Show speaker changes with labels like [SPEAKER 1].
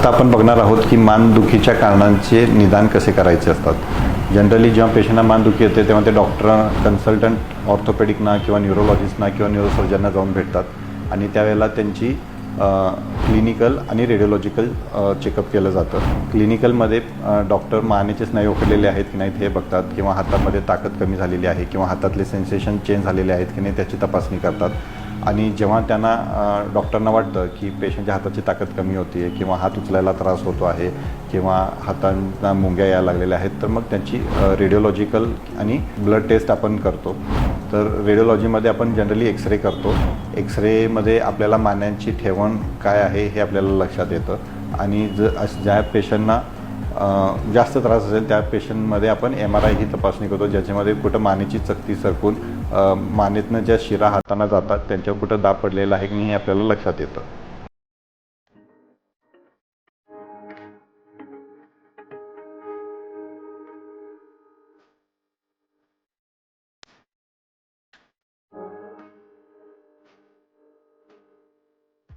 [SPEAKER 1] आता आपण बघणार आहोत की मानदुखीच्या कारणांचे निदान कसे करायचे असतात. जनरली जेव्हा पेशंटला मानदुखी येते तेव्हा ते डॉक्टर कन्सल्टंट ऑर्थोपेडिकना किंवा न्यूरोलॉजिस्टना किंवा न्यूरोसर्जनना जाऊन भेटतात आणि त्यावेळेला त्यांची क्लिनिकल आणि रेडिओलॉजिकल चेकअप केलं जातं. क्लिनिकलमध्ये डॉक्टर मानेचे स्नायू उखडलेले आहेत की नाहीत हे बघतात, किंवा हातामध्ये ताकद कमी झालेली आहे किंवा हातातले सेन्सेशन चेंज झालेले आहेत की नाही त्याची तपासणी करतात. आणि जेव्हा त्यांना डॉक्टरना वाटतं की पेशंटच्या हाताची ताकद कमी होती आहे किंवा हात उचलायला त्रास होतो आहे किंवा हातांना मुंग्या यायला लागलेल्या आहेत, तर मग त्यांची रेडिओलॉजिकल आणि ब्लड टेस्ट आपण करतो. तर रेडिओलॉजीमध्ये आपण जनरली एक्सरे करतो. एक्सरेमध्ये आपल्याला मान्यांची ठेवण काय आहे हे आपल्याला लक्षात येतं. आणि ज्या पेशंटना जास्त त्रास असेल त्या पेशंटमध्ये आपण MRI ही तपासणी करतो, ज्याच्यामध्ये कुठं मानेची चकती सरकून मानेतनं ज्या शिरा हाताना जातात त्यांच्यावर कुठं दाब पडलेला आहे की नाही हे आपल्याला लक्षात येतं.